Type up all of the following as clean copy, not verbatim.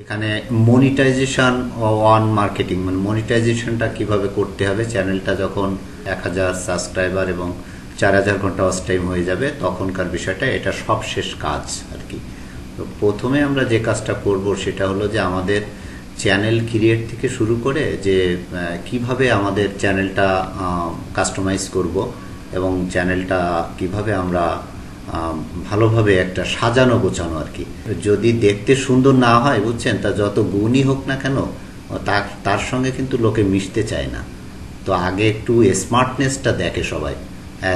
এখানে monetization on marketing মানে মনিটাইজেশনটা কিভাবে করতে হবে, চ্যানেলটা যখন 1000 সাবস্ক্রাইবার এবং 4000 ঘন্টা ওয়াচ টাইম হয়ে যাবে তখনকার বিষয়টা, এটা সব শেষ কাজ আর কি। তো প্রথমে আমরা যে কাজটা করব সেটা হলো যে আমাদের চ্যানেল ক্রিয়েট থেকে শুরু করে যে কিভাবে আমাদের চ্যানেলটা কাস্টমাইজ করব এবং চ্যানেলটা কিভাবে আমরা ভালোভাবে একটা সাজানো গোছানো আর কি। যদি দেখতে সুন্দর না হয় বুঝছেন, তা যত গুণই হোক না কেন তার সঙ্গে কিন্তু লোকে মিশতে চায় না। তো আগে একটু স্মার্টনেসটা দেখে সবাই,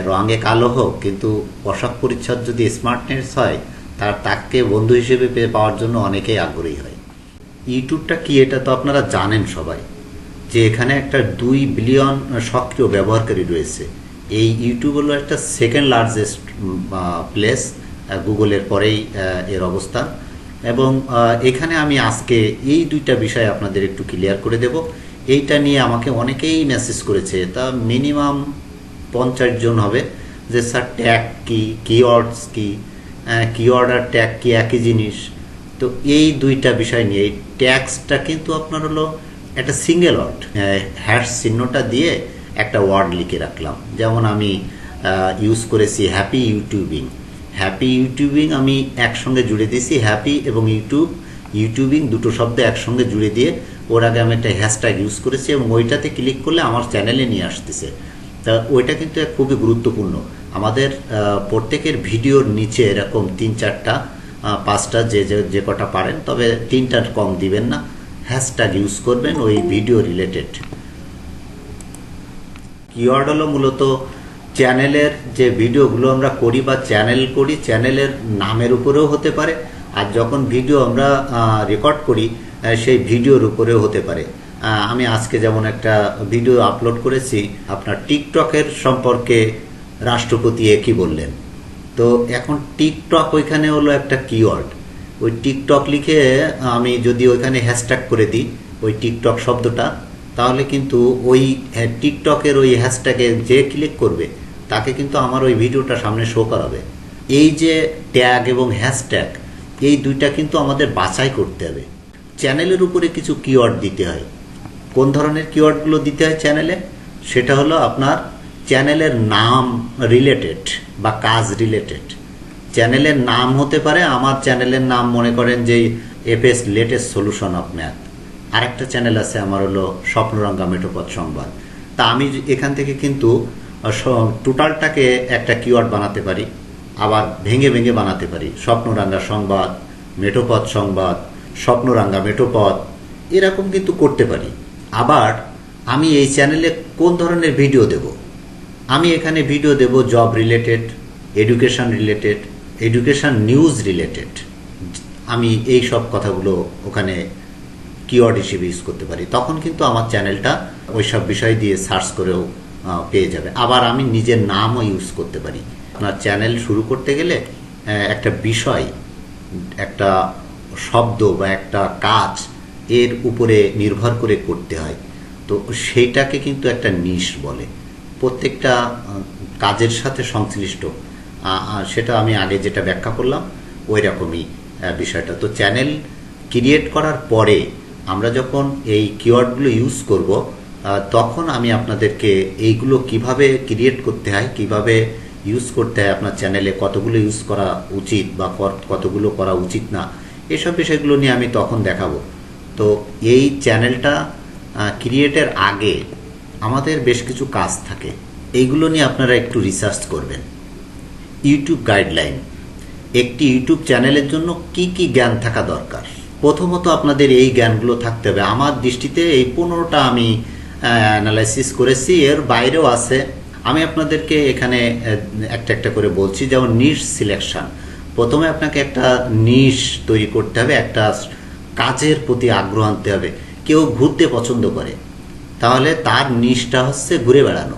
রঙে কালো হোক কিন্তু পোশাক পরিচ্ছদ যদি স্মার্টনেস হয় তাকে বন্ধু হিসেবে পাওয়ার জন্য অনেকেই আগ্রহী হয়। ইউটিউবটা কি এটা তো আপনারা জানেন সবাই, যে এখানে একটা 2 বিলিয়ন সক্রিয় ব্যবহারকারী রয়েছে। এই ইউটিউব হলো একটা সেকেন্ড লার্জেস্ট প্লেস, গুগলের পরেই এর অবস্থান। এবং এখানে আমি আজকে এই দুইটা বিষয় আপনাদের একটু ক্লিয়ার করে দেব। এইটা নিয়ে আমাকে অনেকেই মেসেজ করেছে, তা মিনিমাম 50 জন হবে, যে স্যার ট্যাগ কি, কিওয়ার্ডস কি, কিওয়ার্ড আর ট্যাগ কি একই জিনিস। তো এই দুইটা বিষয় নিয়ে, এই ট্যাগসটা কিন্তু আপনার হলো একটা সিঙ্গেল ওয়ার্ড, হ্যাশ চিহ্নটা দিয়ে একটা ওয়ার্ড লিখে রাখলাম। যেমন আমি ইউজ করেছি হ্যাপি ইউটিউবিং। হ্যাপি ইউটিউবিং আমি একসঙ্গে জুড়ে দিয়েছি, হ্যাপি এবং ইউটিউবিং দুটো শব্দ একসঙ্গে জুড়ে দিয়ে ওর আগে আমি একটা হ্যাশট্যাগ ইউজ করেছি এবং ওইটাতে ক্লিক করলে আমার চ্যানেলে নিয়ে আসতেছে। তা ওইটা কিন্তু খুবই গুরুত্বপূর্ণ। আমাদের প্রত্যেকের ভিডিওর নিচে এরকম 3-4টা 5টা যে কটা পারেন, তবে 3টার কম দিবেন না, হ্যাশট্যাগ ইউজ করবেন ওই ভিডিও রিলেটেড। কিওয়ার্ড হলো মূলত চ্যানেলের যে ভিডিওগুলো আমরা করি বা চ্যানেল করি, চ্যানেলের নামের উপরেও হতে পারে, আর যখন ভিডিও আমরা রেকর্ড করি সেই ভিডিওর উপরেও হতে পারে। আমি আজকে যেমন একটা ভিডিও আপলোড করেছি আপনার টিকটকের সম্পর্কে, রাষ্ট্রপতি কি বললেন। তো এখন টিকটক ওইখানে হলো একটা কিওয়ার্ড। ওই টিকটক লিখে আমি যদি ওইখানে হ্যাশট্যাগ করে দিই ওই টিকটক শব্দটা, তাহলে কিন্তু ওই টিকটকের ওই হ্যাশট্যাগে যে ক্লিক করবে তাকে কিন্তু আমার ওই ভিডিওটা সামনে শো করাবে। এই যে ট্যাগ এবং হ্যাশট্যাগ, এই দুইটা কিন্তু আমাদের বাছাই করতে হবে। চ্যানেলের উপরে কিছু কিওয়ার্ড দিতে হয়। কোন ধরনের কিওয়ার্ডগুলো দিতে হয় চ্যানেলে, সেটা হলো আপনার চ্যানেলের নাম রিলেটেড বা কাজ রিলেটেড। চ্যানেলের নাম হতে পারে, আমার চ্যানেলের নাম মনে করেন যে FS latest solution of math. আরেকটা চ্যানেল আছে আমার হলো স্বপ্নরঙ্গা মেঠোপথ সংবাদ। তা আমি এখান থেকে কিন্তু টোটালটাকে একটা কিওয়ার্ড বানাতে পারি, আবার ভেঙে ভেঙে বানাতে পারি। স্বপ্নরঙ্গা সংবাদ, মেঠোপথ সংবাদ, স্বপ্নরঙ্গা মেঠোপথ, এরকম কিন্তু করতে পারি। আবার আমি এই চ্যানেলে কোন ধরনের ভিডিও দেব, আমি এখানে ভিডিও দেব job related, education related, education news related. আমি এই সব কথাগুলো ওখানে কিওয়ার্ড হিসেবে ইউজ করতে পারি। তখন কিন্তু আমার চ্যানেলটা ওই সব বিষয় দিয়ে সার্চ করেও পেয়ে যাবে। আবার আমি নিজের নামও ইউজ করতে পারি। আপনার চ্যানেল শুরু করতে গেলে একটা বিষয়, একটা শব্দ বা একটা কাজ এর উপরে নির্ভর করে করতে হয়। তো সেইটাকে কিন্তু একটা নিশ বলে, প্রত্যেকটা কাজের সাথে সংশ্লিষ্ট। সেটা আমি আগে যেটা ব্যাখ্যা করলাম ওই রকমই বিষয়টা। তো চ্যানেল ক্রিয়েট করার পরে আমরা যখন এই কিওয়ার্ডগুলো ইউজ করব, তখন আমি আপনাদেরকে এইগুলো কিভাবে ক্রিয়েট করতে হয়, কিভাবে ইউজ করতে হয়, আপনার চ্যানেলে কতগুলো ইউজ করা উচিত বা কতগুলো করা উচিত না, এসব বিষয়গুলো নিয়ে আমি তখন দেখাবো। তো এই চ্যানেলটা ক্রিয়েটের আগে আমাদের বেশ কিছু কাজ থাকে, এইগুলো নিয়ে আপনারা একটু রিসার্চ করবেন। ইউটিউব গাইডলাইন, একটি ইউটিউব চ্যানেলের জন্য কি কি জ্ঞান থাকা দরকার। প্রথমত আপনাদের এই জ্ঞানগুলো থাকতে হবে। আমার দৃষ্টিতে এই 15টা আমি অ্যানালাইসিস করেছি, এর বাইরেও আছে। আমি আপনাদেরকে এখানে একটা একটা করে বলছি। যেমন নিশ সিলেকশন, প্রথমে আপনাকে একটা নিশ তৈরি করতে হবে, একটা কাজের প্রতি আগ্রহ আনতে হবে। কেউ ঘুরতে পছন্দ করে, তাহলে তার নিশটা হচ্ছে ঘুরে বেড়ানো।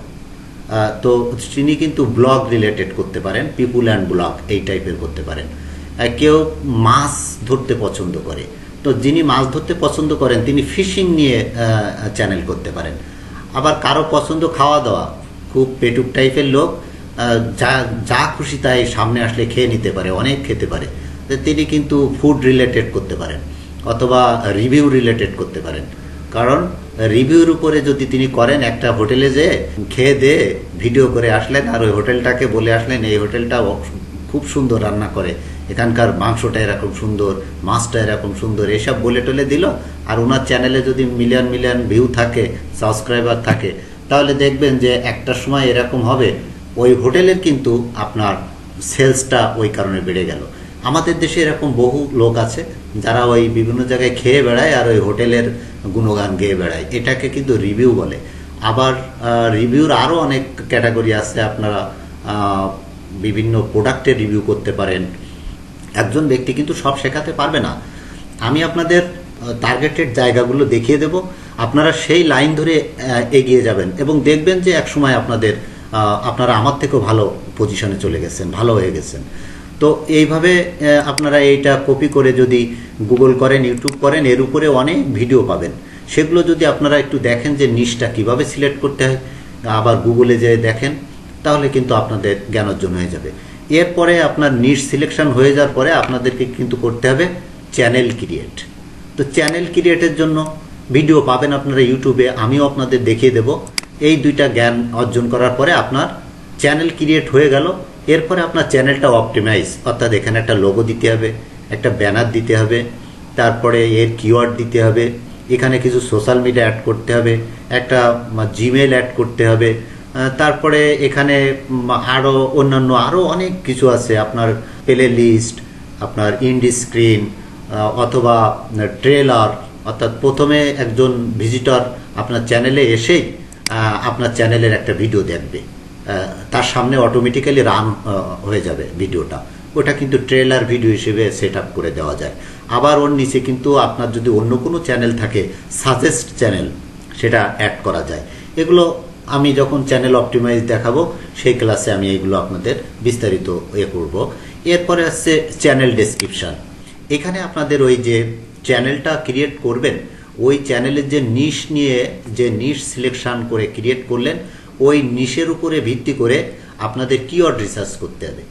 তো তিনি কিন্তু ব্লগ রিলেটেড করতে পারেন, পিপুল অ্যান্ড ব্লগ এই টাইপের করতে পারেন। কেউ মাছ ধরতে পছন্দ করে, তো যিনি মাছ ধরতে পছন্দ করেন তিনি ফিশিং নিয়ে চ্যানেল করতে পারেন। আবার কারো পছন্দ খাওয়া দাওয়া, খুব পেটুক টাইপের লোক, যা খুশি তাই সামনে আসলে খেয়ে নিতে পারে, অনেক খেতে পারে, তিনি কিন্তু ফুড রিলেটেড করতে পারেন। অথবা রিভিউ রিলেটেড করতে পারেন। কারণ রিভিউর উপরে যদি তিনি করেন, একটা হোটেলে যেয়ে খেয়ে দিয়ে ভিডিও করে আসলেন আর ওই হোটেলটাকে বলে আসলেন এই হোটেলটা খুব সুন্দর রান্না করে, এখানকার মাংসটা এরকম সুন্দর, মাছটা এরকম সুন্দর, এসব বলে টলে দিল, আর ওনার চ্যানেলে যদি মিলিয়ন মিলিয়ন ভিউ থাকে, সাবস্ক্রাইবার থাকে, তাহলে দেখবেন যে একটা সময় এরকম হবে ওই হোটেলের কিন্তু আপনার সেলসটা ওই কারণে বেড়ে গেল। আমাদের দেশে এরকম বহু লোক আছে যারা ওই বিভিন্ন জায়গায় খেয়ে বেড়ায় আর ওই হোটেলের গুণগান গেয়ে বেড়ায়, এটাকে কিন্তু রিভিউ বলে। আবার রিভিউর আরও অনেক ক্যাটাগরি আছে, আপনারা বিভিন্ন প্রোডাক্টের রিভিউ করতে পারেন। একজন ব্যক্তি কিন্তু সব শেখাতে পারবে না। আমি আপনাদের টার্গেটেড জায়গাগুলো দেখিয়ে দেব, আপনারা সেই লাইন ধরে এগিয়ে যাবেন এবং দেখবেন যে এক সময় আপনারা আমার থেকেও ভালো পজিশনে চলে গেছেন, ভালো হয়ে গেছেন। তো এইভাবে আপনারা এইটা কপি করে যদি গুগল করেন, ইউটিউব করেন, এর উপরে অনেক ভিডিও পাবেন। সেগুলো যদি আপনারা একটু দেখেন যে নিশটা কিভাবে সিলেক্ট করতে হয়, আবার গুগলে যে দেখেন, তাহলে কিন্তু আপনাদের জ্ঞান অর্জন হয়ে যাবে। এরপরে আপনার নিশ সিলেকশন হয়ে যাওয়ার পরে আপনাদেরকে কিন্তু করতে হবে চ্যানেল ক্রিয়েট। তো চ্যানেল ক্রিয়েটের জন্য ভিডিও পাবেন আপনারা ইউটিউবে, আমিও আপনাদের দেখিয়ে দেব। এই দুইটা জ্ঞান অর্জন করার পরে আপনার চ্যানেল ক্রিয়েট হয়ে গেল। এরপরে আপনার চ্যানেলটা অপটিমাইজ, অর্থাৎ এখানে একটা লোগো দিতে হবে, একটা ব্যানার দিতে হবে, তারপরে এর কিওয়ার্ড দিতে হবে, এখানে কিছু সোশ্যাল মিডিয়া অ্যাড করতে হবে, একটা জিমেল অ্যাড করতে হবে, তারপরে এখানে অন্যান্য আরও অনেক কিছু আছে, আপনার প্লে লিস্ট, আপনার ইন্ডি স্ক্রিন অথবা ট্রেলার, অর্থাৎ প্রথমে একজন ভিজিটর আপনার চ্যানেলে এসেই আপনার চ্যানেলের একটা ভিডিও দেখবে, তার সামনে অটোমেটিক্যালি রান হয়ে যাবে ভিডিওটা, ওটা কিন্তু ট্রেলার ভিডিও হিসেবে সেট আপ করে দেওয়া যায়। আবার ওর নিচে কিন্তু আপনার যদি অন্য কোনো চ্যানেল থাকে, সাজেস্ট চ্যানেল, সেটা অ্যাড করা যায়। এগুলো আমি যখন চ্যানেল অপটিমাইজ দেখাবো সেই ক্লাসে আমি এগুলো আপনাদের বিস্তারিত করব। এরপরে আসছে চ্যানেল ডেসক্রিপশন। এখানে আপনাদের ওই যে চ্যানেলটা ক্রিয়েট করবেন, ওই চ্যানেলের যে নিশ নিয়ে যে নিশ সিলেকশন করে ক্রিয়েট করলেন, ওই নিশের উপরে ভিত্তি করে আপনাদের কিওয়ার্ড রিসার্চ করতে হবে।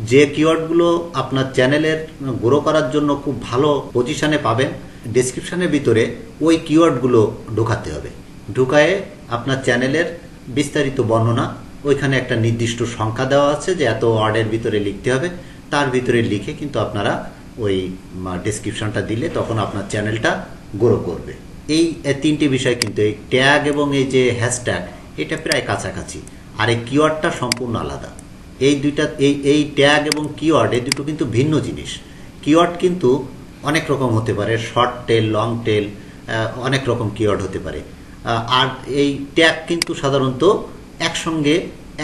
যে কিওয়ার্ডগুলো আপনার চ্যানেলের গ্রো করার জন্য খুব ভালো পজিশনে পাবেন, ডেসক্রিপশনের ভিতরে ওই কিওয়ার্ডগুলো ঢোকাতে হবে। ঢুকায়ে আপনার চ্যানেলের বিস্তারিত বর্ণনা, ওইখানে একটা নির্দিষ্ট সংখ্যা দেওয়া আছে যে এত ওয়ার্ডের ভিতরে লিখতে হবে, তার ভিতরে লিখে কিন্তু আপনারা ওই ডেসক্রিপশনটা দিলে তখন আপনার চ্যানেলটা গ্রো করবে। এই তিনটি বিষয় কিন্তু এই ট্যাগ এবং এই যে হ্যাশট্যাগ, এটা প্রায় কাছাকাছি, আর এই কিওয়ার্ডটা সম্পূর্ণ আলাদা। এই দুইটা এই ট্যাগ এবং কিওয়ার্ড এই দুটো কিন্তু ভিন্ন জিনিস। কিওয়ার্ড কিন্তু অনেক রকম হতে পারে, শর্ট টেল, লং টেল, অনেক রকম কিওয়ার্ড হতে পারে। আর এই ট্যাগ কিন্তু সাধারণত একসঙ্গে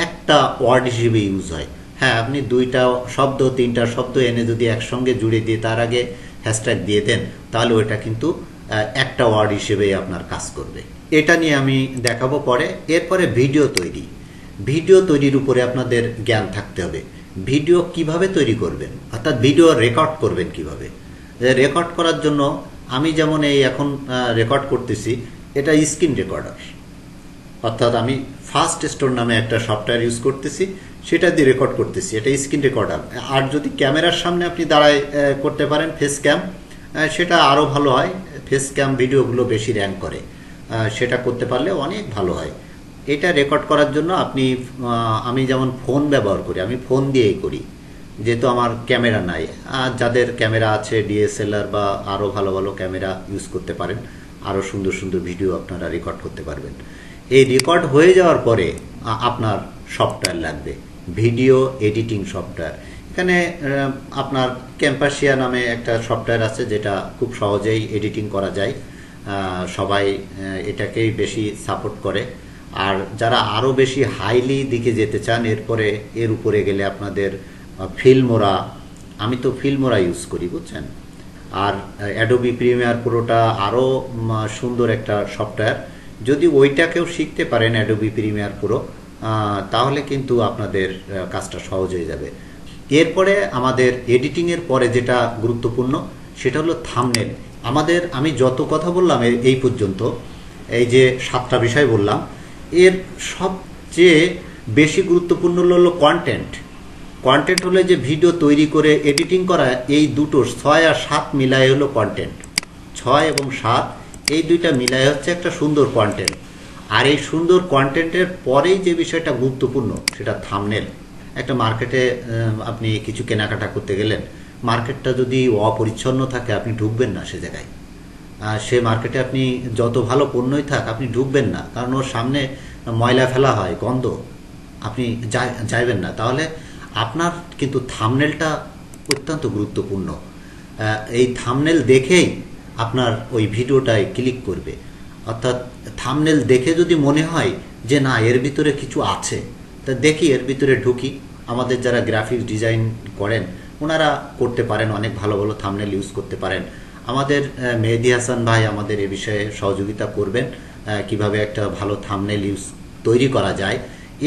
একটা ওয়ার্ড হিসেবে ইউজ হয়। হ্যাঁ, আপনি দুইটা শব্দ, তিনটা শব্দ এনে যদি একসঙ্গে জুড়ে দিয়ে তার আগে হ্যাশট্যাগ দিয়ে দেন, তাহলে ওইটা কিন্তু একটা ওয়ার্ড হিসেবেই আপনার কাজ করবে। এটা নিয়ে আমি দেখাবো পরে। এরপরে ভিডিও তৈরি। ভিডিও তৈরির উপরে আপনাদের জ্ঞান থাকতে হবে। ভিডিও কিভাবে তৈরি করবেন, অর্থাৎ ভিডিও রেকর্ড করবেন কিভাবে। রেকর্ড করার জন্য আমি যেমন এই এখন রেকর্ড করতেছি, এটা স্ক্রিন রেকর্ডার, অর্থাৎ আমি ফাস্ট স্টোর নামে একটা সফটওয়্যার ইউজ করতেছি, সেটা দিয়ে রেকর্ড করতেছি, এটা স্ক্রিন রেকর্ডার। আর যদি ক্যামেরার সামনে আপনি দাঁড়ায় করতে পারেন ফেস ক্যাম, সেটা আরও ভালো হয়। ফেস ক্যাম ভিডিওগুলো বেশি র্যাঙ্ক করে, সেটা করতে পারলে অনেক ভালো হয়। এটা রেকর্ড করার জন্য আমি যেমন ফোন ব্যবহার করি, আমি ফোন দিয়েই করি, যেহেতু আমার ক্যামেরা নাই। আর যাদের ক্যামেরা আছে, ডিএসএলআর বা আরও ভালো ভালো ক্যামেরা ইউজ করতে পারেন, আরও সুন্দর সুন্দর ভিডিও আপনারা রেকর্ড করতে পারবেন। এই রেকর্ড হয়ে যাওয়ার পরে আপনার সফটওয়্যার লাগবে, ভিডিও এডিটিং সফটওয়্যার। এখানে আপনার ক্যাম্পাসিয়া নামে একটা সফটওয়্যার আছে, যেটা খুব সহজেই এডিটিং করা যায়, সবাই এটাকেই বেশি সাপোর্ট করে। আর যারা আরও বেশি হাইলি দিকে যেতে চান, এর উপরে গেলে আপনাদের ফিল্মোরা, আমি তো ফিল্মোরা ইউজ করি, বুঝছেন। আর অ্যাডোবি প্রিমিয়ার প্রোটা আরও সুন্দর একটা সফটওয়্যার। যদি ওইটাকেও শিখতে পারেন, অ্যাডোবি প্রিমিয়ার প্রো, তাহলে কিন্তু আপনাদের কাজটা সহজ হয়ে যাবে। এরপরে আমাদের এডিটিংয়ের পরে যেটা গুরুত্বপূর্ণ, সেটা হলো থাম্বনেল। আমি যত কথা বললাম এই পর্যন্ত, এই যে 7টা বিষয় বললাম, এর সবচেয়ে বেশি গুরুত্বপূর্ণ হলো কন্টেন্ট। কন্টেন্ট হলো যে ভিডিও তৈরি করে এডিটিং করা, এই দুটো 6 আর 7 মিলায় হলো কন্টেন্ট। 6 এবং 7 এই দুইটা মিলাই হচ্ছে একটা সুন্দর কন্টেন্ট। আর এই সুন্দর কন্টেন্টের পরেই যে বিষয়টা গুরুত্বপূর্ণ সেটা থাম্বনেল। একটা মার্কেটে আপনি কিছু কেনাকাটা করতে গেলেন, মার্কেটটা যদি অপরিচ্ছন্ন থাকে আপনি ঢুকবেন না সে জায়গায়। সে মার্কেটে আপনি যত ভালো পণ্যই থাক আপনি ঢুকবেন না, কারণ ওর সামনে ময়লা ফেলা হয়, গন্ধ, আপনি যাইবেন না। তাহলে আপনার কিন্তু থাম্বনেলটা অত্যন্ত গুরুত্বপূর্ণ। এই থাম্বনেল দেখেই আপনার ওই ভিডিওটায় ক্লিক করবে। অর্থাৎ থাম্বনেল দেখে যদি মনে হয় যে না এর ভিতরে কিছু আছে, তা দেখি এর ভিতরে ঢুকি। আমাদের যারা গ্রাফিক্স ডিজাইন করেন ওনারা করতে পারেন, অনেক ভালো ভালো থাম্বনেল ইউজ করতে পারেন। আমাদের মেহেদি হাসান ভাই আমাদের এ বিষয়ে সহযোগিতা করবেন, কিভাবে একটা ভালো থাম্বনেল তৈরি করা যায়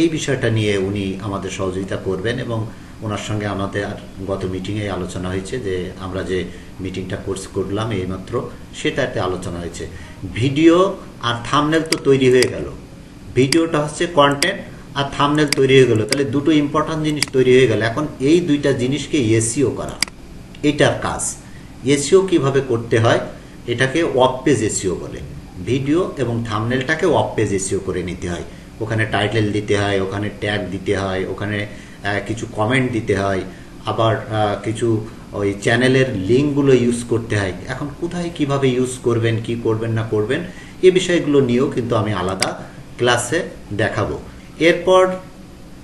এই বিষয়টা নিয়ে উনি আমাদের সহযোগিতা করবেন। এবং ওনার সঙ্গে আমাদের গত মিটিংয়ে আলোচনা হয়েছে, যে আমরা যে মিটিংটা করলাম এইমাত্র, সেটাতে আলোচনা হয়েছে। ভিডিও আর থাম্বনেল তো তৈরি হয়ে গেল, ভিডিওটা হচ্ছে কন্টেন্ট আর থাম্বনেল তৈরি হয়ে গেল, তাহলে দুটো ইম্পর্টেন্ট জিনিস তৈরি হয়ে গেল। এখন এই দুইটা জিনিসকে এসইও করা, এটার কাজ। এসইও কিভাবে করতে হয়, এটাকে অফ পেজ এসইও বলে। ভিডিও এবং থাম্বনেলটাকে অফ পেজ এসইও করে নিতে হয়। ওখানে টাইটেল দিতে হয়, ওখানে ট্যাগ দিতে হয়, ওখানে কিছু কমেন্ট দিতে হয়, আবার কিছু ওই চ্যানেলের লিঙ্কগুলো ইউজ করতে হয়। এখন কোথায় কিভাবে ইউজ করবেন, কি করবেন না করবেন, এই বিষয়গুলো নিয়েও কিন্তু আমি আলাদা ক্লাসে দেখাবো। এরপর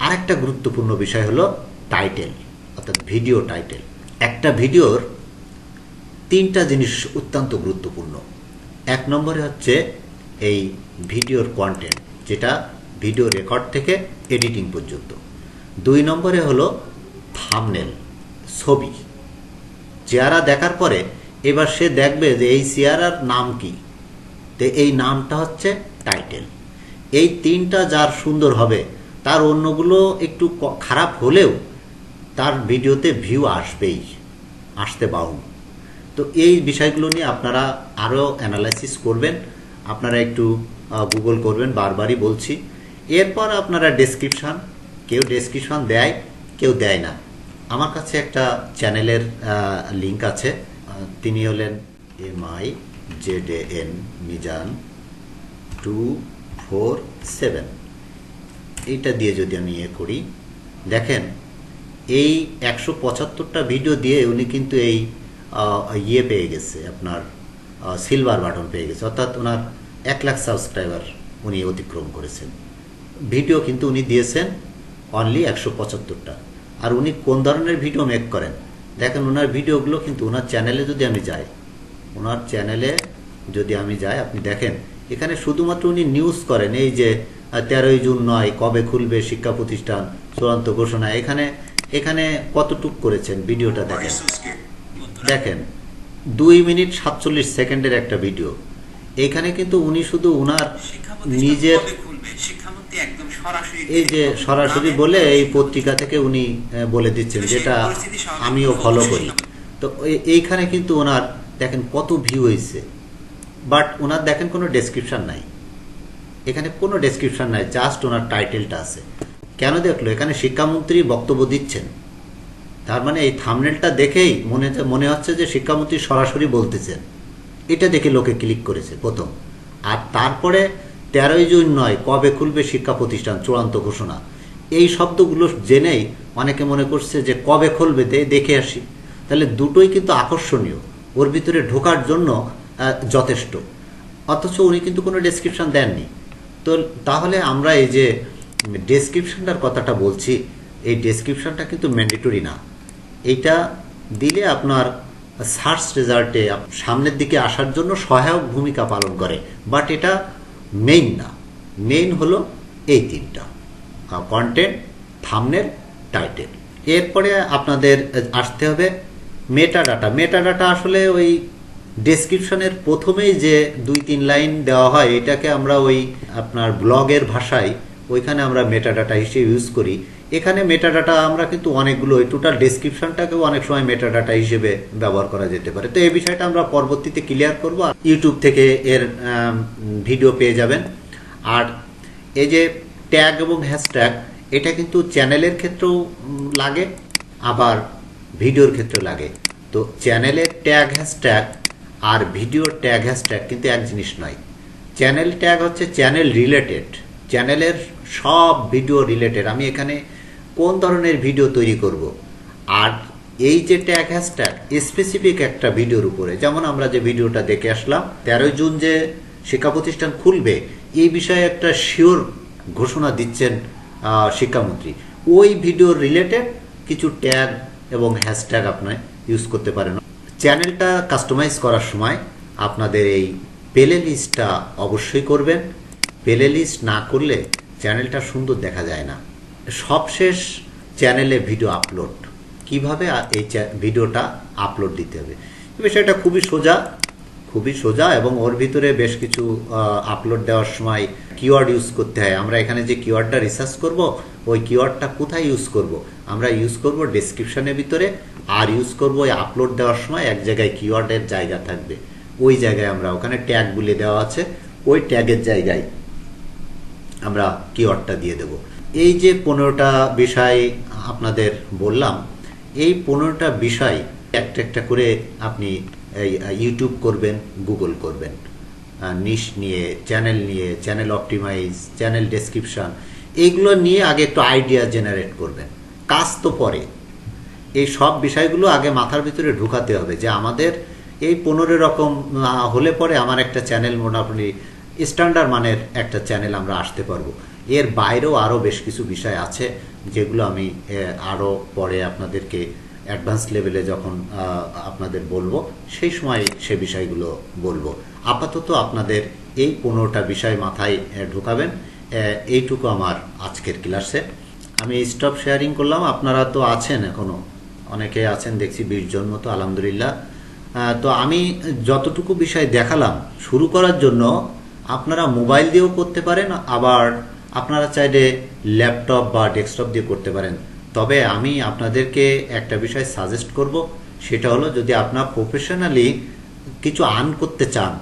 আরেকটা গুরুত্বপূর্ণ বিষয় হলো টাইটেল, অর্থাৎ ভিডিও টাইটেল। একটা ভিডিওর 3টা জিনিস অত্যন্ত গুরুত্বপূর্ণ। 1 নম্বরে হচ্ছে এই ভিডিওর কন্টেন্ট, যেটা ভিডিও রেকর্ড থেকে এডিটিং পর্যন্ত। 2 নম্বরে হলো থাম্বনেল, ছবি। চেহারা দেখার পরে এবার সে দেখবে যে এই চেহারার নাম কি, তো এই নামটা হচ্ছে টাইটেল। এই 3টা যার সুন্দর হবে তার অন্যগুলো একটু খারাপ হলেও তার ভিডিওতে ভিউ আসবেই, আসতে বাউন। তো এই বিষয়গুলো নিয়ে আপনারা আরও অ্যানালাইসিস করবেন, আপনারা একটু গুগল করবেন, বারবারই বলছি। এরপর আপনারা ডেসক্রিপশান, কেউ ডেসক্রিপশান দেয় কেউ দেয় না। আমার কাছে একটা চ্যানেলের লিঙ্ক আছে, তিনি হলেন MIZAN মিজান 247। এইটা দিয়ে যদি আমি করি, দেখেন এই 175টা ভিডিও দিয়ে উনি কিন্তু এই পেয়ে গেছে, আপনার সিলভার বাটন পেয়ে গেছে, অর্থাৎ ওনার 1 লাখ সাবস্ক্রাইবার উনি অতিক্রম করেছেন। ভিডিও কিন্তু উনি দিয়েছেন অনলি 175টা। আর উনি কোন ধরনের ভিডিও মেক করেন দেখেন, ওনার ভিডিওগুলো কিন্তু ওনার চ্যানেলে যদি আমি যাই, আপনি দেখেন এখানে শুধুমাত্র উনি নিউজ করেন। এই যে 13ই জুন নয়, কবে খুলবে শিক্ষা প্রতিষ্ঠান, চূড়ান্ত ঘোষণা। এখানে কতটুক করেছেন ভিডিওটা দেখেন 2 মিনিট 47 সেকেন্ডের একটা ভিডিও। এখানে কিন্তু উনি শুধু উনার নিজের এই যে সরাসরি বলে এই পত্রিকা থেকে উনি বলে দিচ্ছেন, যেটা আমিও ফলো করি। তো এইখানে কিন্তু ওনার দেখেন কত ভিউ হয়েছে, বাট ওনার দেখেন কোনো ডেসক্রিপশন নাই, এখানে কোনো ডেসক্রিপশন নাই, জাস্ট ওনার টাইটেলটা আছে। কেন দেখলো, এখানে শিক্ষামন্ত্রী বক্তব্য দিচ্ছেন, তার মানে এই থাম্বনেলটা দেখেই মনে হচ্ছে যে শিক্ষামন্ত্রী সরাসরি বলতেছেন। এটা দেখে লোকে ক্লিক করেছে প্রথম। আর তারপরে 13ই জুন নয়, কবে খুলবে শিক্ষা প্রতিষ্ঠান, চূড়ান্ত ঘোষণা। এই শব্দগুলো জেনেই অনেকে মনে করছে যে কবে খুলবে দেখে আসি। তাহলে দুটোই কিন্তু আকর্ষণীয়, ওর ভিতরে ঢোকার জন্য যথেষ্ট। অথচ উনি কিন্তু কোনো ডেসক্রিপশন দেননি। তো তাহলে আমরা এই যে ডেসক্রিপশনটার কথাটা বলছি, এই ডেসক্রিপশনটা কিন্তু ম্যান্ডেটরি না। এটা দিলে আপনার সার্চ রেজাল্টে সামনের দিকে আসার জন্য সহায়ক ভূমিকা পালন করে, বাট এটা মেইন না। মেইন হলো এই 3টা, কন্টেন্ট, থাম্বনেল, টাইটেল। এরপরে আপনাদের আসতে হবে মেটাডাটা। মেটাডাটা আসলে ওই ডেসক্রিপশনের প্রথমেই যে 2-3 লাইন দেওয়া হয়, এটাকে আমরা ওই আপনার ব্লগের ভাষায় ওইখানে আমরা মেটাডাটা হিসেবে ইউজ করি। এখানে মেটাডাটা আমরা কিন্তু অনেকগুলো, ওই টোটাল ডেসক্রিপশনটাকেও অনেক সময় মেটাডাটা হিসেবে ব্যবহার করা যেতে পারে। তো এই বিষয়টা আমরা পরবর্তীতে ক্লিয়ার করব। ইউটিউব থেকে এর ভিডিও পেয়ে যাবেন। আর এই যে ট্যাগ এবং হ্যাশট্যাগ, এটা কিন্তু চ্যানেলের ক্ষেত্রেও লাগে, আবার ভিডিওর ক্ষেত্রেও লাগে। তো চ্যানেলের ট্যাগ হ্যাশট্যাগ আর ভিডিও ট্যাগ হ্যাশট্যাগ কিন্তু এক জিনিস নয়। চ্যানেল ট্যাগ হচ্ছে চ্যানেল রিলেটেড, চ্যানেলের সব ভিডিও রিলেটেড, আমি এখানে কোন ধরনের ভিডিও তৈরি করব। আর এই যে ট্যাগ হ্যাশট্যাগ স্পেসিফিক একটা ভিডিওর উপরে, যেমন আমরা যে ভিডিওটা দেখে আসলাম 13 জুন যে শিক্ষা প্রতিষ্ঠান খুলবে এই বিষয়ে একটা শিওর ঘোষণা দিচ্ছেন শিক্ষামন্ত্রী, ওই ভিডিও রিলেটেড কিছু ট্যাগ এবং হ্যাশট্যাগ আপনি ইউজ করতে পারেন। চ্যানেলটা কাস্টমাইজ করার সময় আপনাদের এই প্লে লিস্টটা অবশ্যই করবেন। প্লে লিস্ট না করলে চ্যানেলটা সুন্দর দেখা যায় না। সবশেষ চ্যানেলে ভিডিও আপলোড, কিভাবে এই ভিডিওটা আপলোড দিতে হবে, এই বিষয়টা খুবই সোজা এবং ওর ভিতরে বেশ কিছু আপলোড দেওয়ার সময় কিওয়ার্ড ইউজ করতে হয়। আমরা এখানে যে কিওয়ার্ডটা রিসার্চ করব ওই কিওয়ার্ডটা কোথায় ইউজ করব, আমরা ইউজ করব ডেসক্রিপশনের ভিতরে, আর ইউজ করব ওই আপলোড দেওয়ার সময় এক জায়গায় কিওয়ার্ডের জায়গা থাকবে, ওই জায়গায় আমরা ওখানে ট্যাগ বলে দেওয়া আছে, ওই ট্যাগের জায়গায় আমরা কিওয়ার্ডটা দিয়ে দেব। এই যে 15টা বিষয় আপনাদের বললাম, এই 15টা বিষয় একটা একটা করে আপনি ইউটিউব করবেন, গুগল করবেন, নিশ নিয়ে, চ্যানেল অপটিমাইজ, চ্যানেল ডেসক্রিপশন, এইগুলো নিয়ে আগে একটু আইডিয়া জেনারেট করবেন। কাজ তো পরে, এই সব বিষয়গুলো আগে মাথার ভিতরে ঢুকাতে হবে যে আমাদের এই 15 রকম হলে পরে আমার একটা চ্যানেল মোটামুটি স্ট্যান্ডার্ড মানের একটা চ্যানেল আমরা আসতে পারবো। এর বাইরেও আরও বেশ কিছু বিষয় আছে যেগুলো আমি আরও পরে আপনাদেরকে অ্যাডভান্স লেভেলে যখন আপনাদের বলবো সেই সময় সে বিষয়গুলো বলবো। আপাতত আপনাদের এই 15টা বিষয় মাথায় ঢুকাবেন, এইটুকু আমার আজকের ক্লাসে। আমি স্টপ শেয়ারিং করলাম। আপনারা তো আছেন, এখনো অনেকে আছেন দেখছি, 20 জন মতো, আলহামদুলিল্লাহ। তো আমি যতটুকু বিষয় দেখালাম, শুরু করার জন্য আপনারা মোবাইল দিয়েও করতে পারেন, আবার আপনারা চাইলে ল্যাপটপ বা ডেস্কটপ দিয়ে করতে পারেন। তবে আমি আপনাদেরকে একটা বিষয় সাজেস্ট করব, সেটা হলো যদি আপনার প্রফেশনালি কিছু আর্ন করতে চান,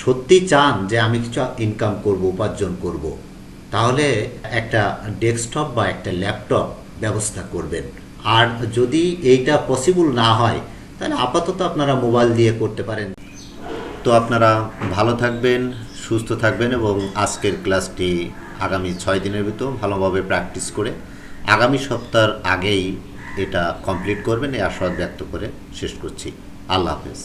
সত্যি চান যে আমি কিছু ইনকাম করব, উপার্জন করব, তাহলে একটা ডেস্কটপ বা একটা ল্যাপটপ ব্যবস্থা করবেন। আর যদি এইটা পসিবল না হয় তাহলে আপাতত আপনারা মোবাইল দিয়ে করতে পারেন। তো আপনারা ভালো থাকবেন, সুস্থ থাকবেন এবং আজকের ক্লাসটি আগামী 6 দিনের ভিতর ভালোভাবে প্র্যাকটিস করে আগামী সপ্তাহের আগেই এটা কমপ্লিট করবেন, এই আশাবাদ ব্যক্ত করে শেষ করছি। আল্লাহ হাফেজ।